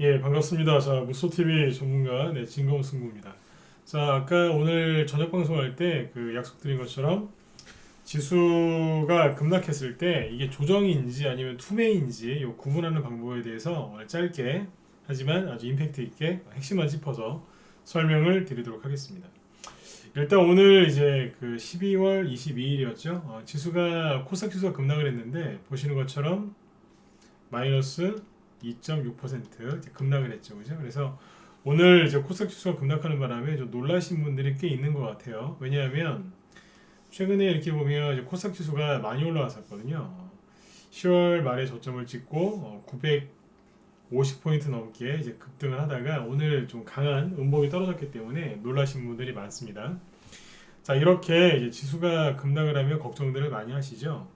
예, 반갑습니다. 자, 무소TV 전문가, 진검승부입니다. 자, 아까 오늘 저녁 방송할 때 그 약속드린 것처럼 지수가 급락했을 때 이게 조정인지 아니면 투매인지 요 구분하는 방법에 대해서 오늘 짧게 하지만 아주 임팩트 있게 핵심만 짚어서 설명을 드리도록 하겠습니다. 일단 오늘 이제 그 12월 22일이었죠. 지수가 코스닥 지수가 급락을 했는데 보시는 것처럼 마이너스 2.6% 급락을 했죠. 그죠? 그래서 오늘 이제 코스닥 지수가 급락하는 바람에 좀 놀라신 분들이 꽤 있는 것 같아요. 왜냐하면 최근에 이렇게 보면 이제 코스닥 지수가 많이 올라왔었거든요. 10월 말에 저점을 찍고 950포인트 넘게 이제 급등을 하다가 오늘 좀 강한 음봉이 떨어졌기 때문에 놀라신 분들이 많습니다. 자, 이렇게 이제 지수가 급락을 하면 걱정들을 많이 하시죠.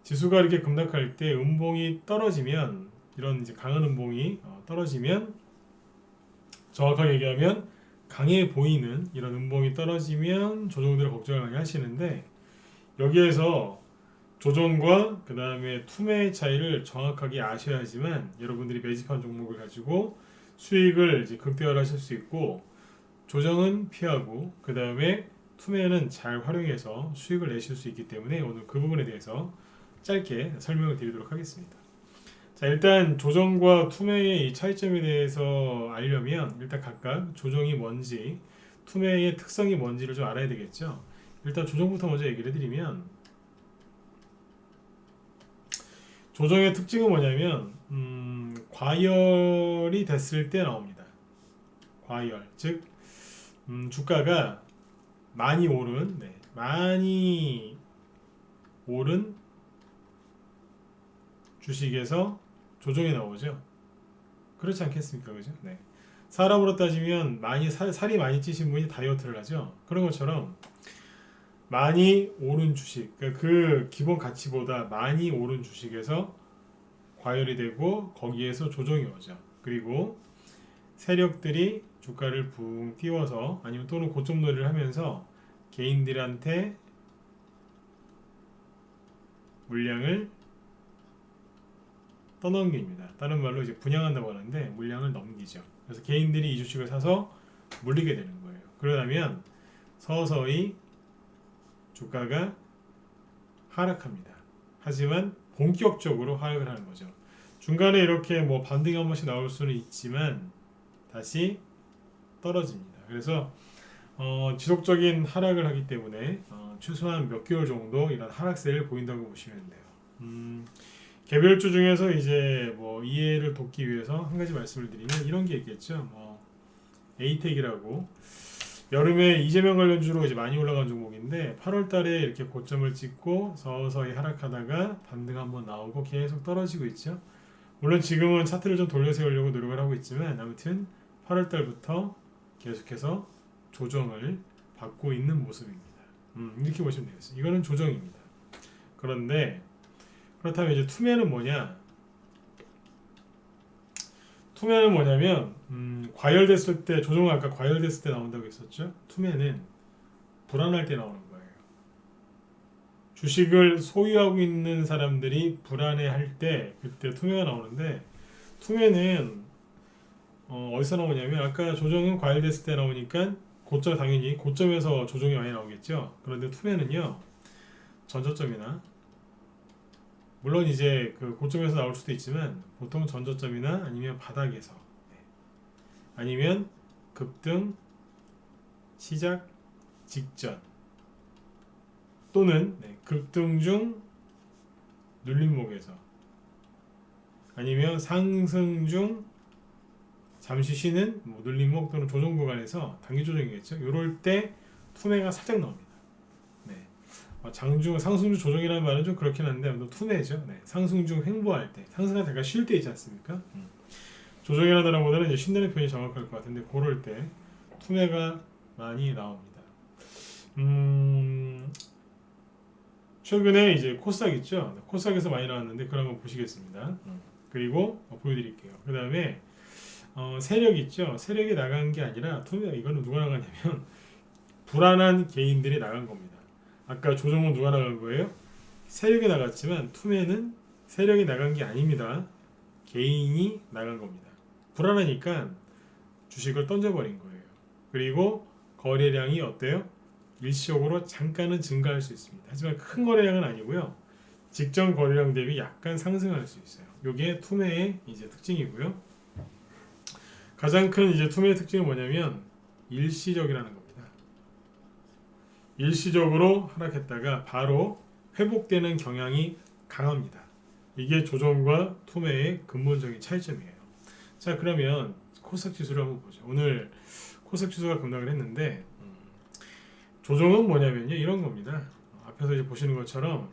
지수가 이렇게 급락할 때 음봉이 떨어지면 이런 이제 강한 음봉이 떨어지면 정확하게 얘기하면 강해 보이는 이런 음봉이 떨어지면 조정들을 걱정을 많이 하시는데 여기에서 조정과 그 다음에 투매의 차이를 정확하게 아셔야지만 여러분들이 매집한 종목을 가지고 수익을 이제 극대화하실 수 있고 조정은 피하고 그 다음에 투매는 잘 활용해서 수익을 내실 수 있기 때문에 오늘 그 부분에 대해서 짧게 설명을 드리도록 하겠습니다. 자, 일단 조정과 투매의 이 차이점에 대해서 알려면 일단 각각 조정이 뭔지 투매의 특성이 뭔지를 좀 알아야 되겠죠. 일단 조정부터 먼저 얘기를 해드리면 조정의 특징은 뭐냐면 과열이 됐을 때 나옵니다. 과열, 즉 주가가 많이 오른 많이 오른 주식에서 조정이 나오죠. 그렇지 않겠습니까? 그죠? 네. 사람으로 따지면 살이 많이 찌신 분이 다이어트를 하죠. 그런 것처럼 많이 오른 주식, 그러니까 그 기본 가치보다 많이 오른 주식에서 과열이 되고 거기에서 조정이 오죠. 그리고 세력들이 주가를 붕 띄워서 아니면 또는 고점놀이를 하면서 개인들한테 물량을 떠넘깁니다. 다른 말로 이제 분양한다고 하는데 물량을 넘기죠. 그래서 개인들이 이 주식을 사서 물리게 되는 거예요. 그러다면 서서히 주가가 하락합니다. 하지만 본격적으로 하락을 하는 거죠. 중간에 이렇게 뭐 반등이 한 번씩 나올 수는 있지만 다시 떨어집니다. 그래서 지속적인 하락을 하기 때문에 최소한 몇 개월 정도 이런 하락세를 보인다고 보시면 돼요. 개별주 중에서 이제 뭐 이해를 돕기 위해서 한 가지 말씀을 드리면 이런 게 있겠죠. 에이텍이라고 여름에 이재명 관련주로 이제 많이 올라간 종목인데 8월달에 이렇게 고점을 찍고 서서히 하락하다가 반등 한번 나오고 계속 떨어지고 있죠. 물론 지금은 차트를 좀 돌려 세우려고 노력을 하고 있지만 아무튼 8월달부터 계속해서 조정을 받고 있는 모습입니다. 이렇게 보시면 되겠어요. 이거는 조정입니다. 그런데 그렇다면 이제 투매는 뭐냐? 투매는 뭐냐면 과열됐을 때 조정은 아까 과열됐을 때 나온다고 했었죠. 투매는 불안할 때 나오는 거예요. 주식을 소유하고 있는 사람들이 불안해할 때 그때 투매가 나오는데 투매는 어디서 나오냐면 아까 조정은 과열됐을 때 나오니까 고점 당연히 고점에서 조정이 많이 나오겠죠. 그런데 투매는요 전저점이나 물론 이제 그 고점에서 나올 수도 있지만 보통 전저점이나 아니면 바닥에서 아니면 급등 시작 직전 또는 급등 중 눌림목에서 아니면 상승 중 잠시 쉬는 눌림목 또는 조정 구간에서 단기 조정이겠죠. 이럴 때 투매가 살짝 나옵니다. 장중 상승 중 조정이라는 말은 좀 그렇긴 한데 투매죠. 상승 중 횡보할 때 상승하다 제가 쉴 때 있지 않습니까? 조정이라는 단어보다는 이제 쉰다는 표현이 정확할 것 같은데 그럴 때 투매가 많이 나옵니다. 최근에 이제 코스닥 있죠. 코스닥에서 많이 나왔는데 그걸 한번 보시겠습니다. 그리고 보여드릴게요. 그 다음에 세력 있죠. 세력이 나간 게 아니라 투매 이거는 누가 나가냐면 불안한 개인들이 나간 겁니다. 아까 조정은 누가 나간 거예요? 세력이 나갔지만 투매는 세력이 나간 게 아닙니다. 개인이 나간 겁니다. 불안하니까 주식을 던져버린 거예요. 그리고 거래량이 어때요? 일시적으로 잠깐은 증가할 수 있습니다. 하지만 큰 거래량은 아니고요. 직전 거래량 대비 약간 상승할 수 있어요. 이게 투매의 이제 특징이고요. 가장 큰 이제 투매의 특징은 뭐냐면 일시적이라는 겁니다. 일시적으로 하락했다가 바로 회복되는 경향이 강합니다. 이게 조정과 투매의 근본적인 차이점이에요. 자, 그러면 코스닥 지수를 한번 보죠. 오늘 코스닥 지수가 급락을 했는데 조정은 뭐냐면요, 이런 겁니다. 앞에서 이제 보시는 것처럼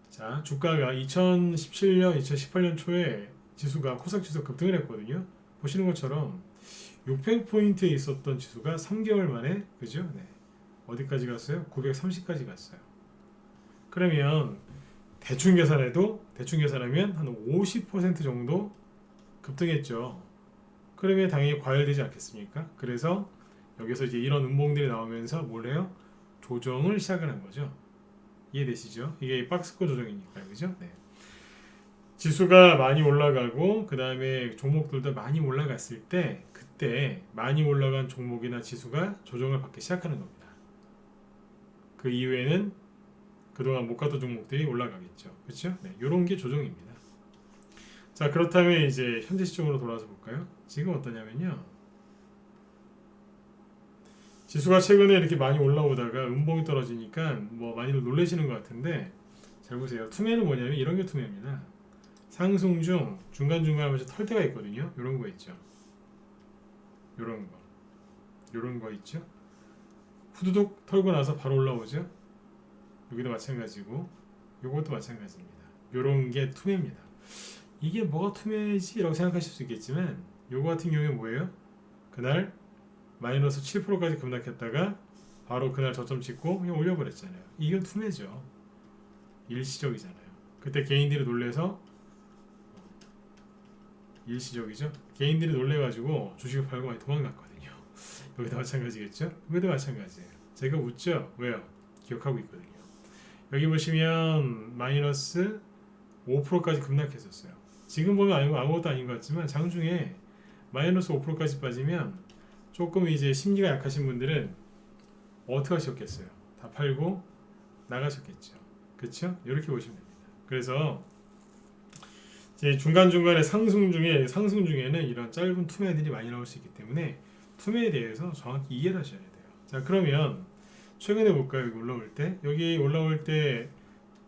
자, 주가가 2017년, 2018년 초에 지수가 코스닥 지수가 급등을 했거든요. 보시는 것처럼 600포인트에 있었던 지수가 3개월 만에 그죠? 네. 어디까지 갔어요? 930까지 갔어요. 그러면 대충 계산하면 한 50% 정도 급등했죠. 그러면 당연히 과열되지 않겠습니까? 그래서 여기서 이제 이런 음봉들이 나오면서 뭘 해요? 조정을 시작을 한 거죠. 이해되시죠? 이게 박스권 조정이니까요. 그죠? 네. 지수가 많이 올라가고 그 다음에 종목들도 많이 올라갔을 때 그때 많이 올라간 종목이나 지수가 조정을 받기 시작하는 겁니다. 그 이후에는 그동안 못 갔던 종목들이 올라가겠죠. 그렇죠? 네, 이런 게 조정입니다. 자, 그렇다면 이제 현재 시점으로 돌아와서 볼까요? 지금 어떠냐면요. 지수가 최근에 이렇게 많이 올라오다가 음봉이 떨어지니까 뭐 많이들 놀라시는 것 같은데 잘 보세요. 투매는 뭐냐면 이런 게 투매입니다. 상승 중 중간중간 하면서 털 때가 있거든요. 이런 거 있죠. 이런 거 있죠. 후두둑 털고 나서 바로 올라오죠. 여기도 마찬가지고 요것도 마찬가지입니다. 이런 게 투매입니다. 이게 뭐가 투매지? 라고 생각하실 수 있겠지만 요거 같은 경우에 뭐예요? 그날 마이너스 7%까지 급락했다가 바로 그날 저점 찍고 그냥 올려버렸잖아요. 이건 투매죠. 일시적이잖아요. 그때 개인들이 놀래서 일시적이죠. 개인들이 놀래가지고 주식을 팔고 많이 도망갔거든요. 여기도 마찬가지겠죠? 여기도 마찬가지예요. 제가 웃죠? 왜요? 기억하고 있거든요. 여기 보시면 마이너스 5%까지 급락했었어요. 지금 보면 아무것도 아닌 것 같지만 장중에 마이너스 5%까지 빠지면 조금 이제 심리가 약하신 분들은 어떻게 하셨겠어요? 다 팔고 나가셨겠죠. 그렇죠? 이렇게 보시면 됩니다. 그래서 이제 중간중간에 상승 중에는 이런 짧은 투매들이 많이 나올 수 있기 때문에 투매에 대해서 정확히 이해를 하셔야 돼요. 자, 그러면 최근에 볼까요? 여기 올라올 때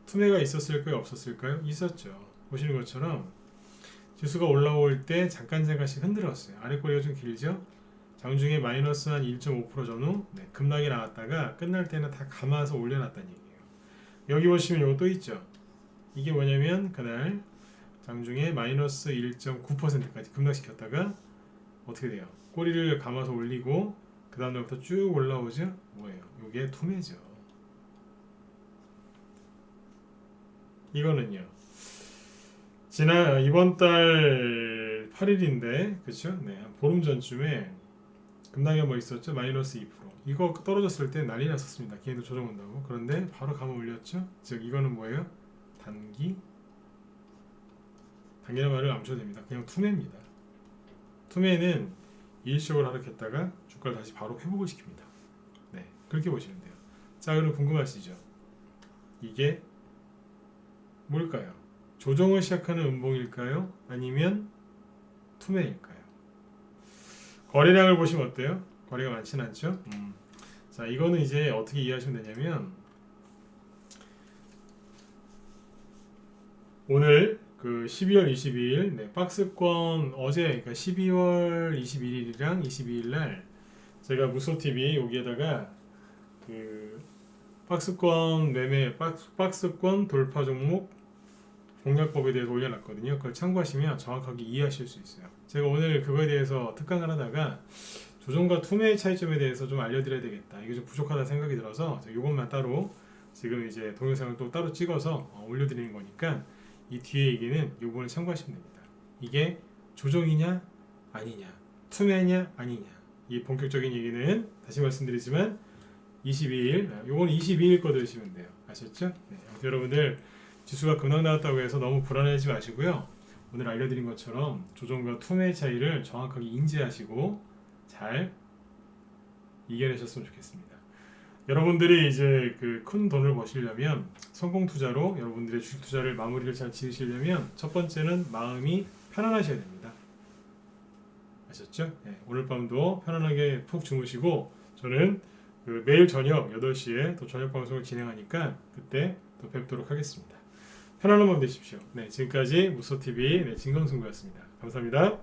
투매가 있었을까요? 없었을까요? 있었죠. 보시는 것처럼 지수가 올라올 때 잠깐씩 흔들었어요. 아래 꼬리가 좀 길죠? 장중에 마이너스 한 1.5% 전후 급락이 나왔다가 끝날 때는 다 감아서 올려놨다는 얘기예요. 여기 보시면 이거 또 있죠. 이게 뭐냐면 그날 장중에 마이너스 1.9%까지 급락시켰다가 어떻게 돼요? 꼬리를 감아서 올리고 그 다음부터 쭉 올라오죠? 뭐예요? 이게 투매죠. 이거는요. 이번 달 8일인데 그쵸? 네, 보름 전쯤에 급락이 뭐 있었죠? 마이너스 2%. 이거 떨어졌을 때 난리 났었습니다. 걔네들 조정 온다고. 그런데 바로 감아 올렸죠? 즉 이거는 뭐예요? 단기란 말을 안 쳐도 됩니다. 그냥 투매입니다. 투매는 일시적으로 하락했다가 주가를 다시 바로 회복을 시킵니다. 네, 그렇게 보시면 돼요. 자, 그럼 궁금하시죠? 이게 뭘까요? 조정을 시작하는 음봉일까요? 아니면 투매일까요? 거래량을 보시면 어때요? 거래가 많지는 않죠? 자, 이거는 이제 어떻게 이해하시면 되냐면 오늘 그 12월 22일 박스권 어제 그러니까 12월 21일이랑 22일 날 제가 무소TV 여기에다가 그 박스권 매매 박스권 돌파 종목 공략법에 대해서 올려놨거든요. 그걸 참고하시면 정확하게 이해하실 수 있어요. 제가 오늘 그거에 대해서 특강을 하다가 조정과 투매의 차이점에 대해서 좀 알려드려야 되겠다. 이게 좀 부족하다 생각이 들어서 이것만 따로 지금 이제 동영상을 또 따로 찍어서 올려드리는 거니까 이 뒤에 얘기는 이 부분을 참고하시면 됩니다. 이게 조정이냐 아니냐, 투매냐 아니냐. 이 본격적인 얘기는 다시 말씀드리지만 22일, 요건 22일 거 들으시면 돼요. 아셨죠? 네, 여러분들 지수가 급락 나왔다고 해서 너무 불안해하지 마시고요. 오늘 알려드린 것처럼 조정과 투매의 차이를 정확하게 인지하시고 잘 이겨내셨으면 좋겠습니다. 여러분들이 이제 그 큰 돈을 버시려면 성공 투자로 여러분들의 주식 투자를 마무리를 잘 지으시려면 첫 번째는 마음이 편안하셔야 됩니다. 아셨죠? 네, 오늘 밤도 편안하게 푹 주무시고 저는 그 매일 저녁 8시에 또 저녁 방송을 진행하니까 그때 또 뵙도록 하겠습니다. 편안한 밤 되십시오. 네, 지금까지 무소TV 진검승부였습니다. 감사합니다.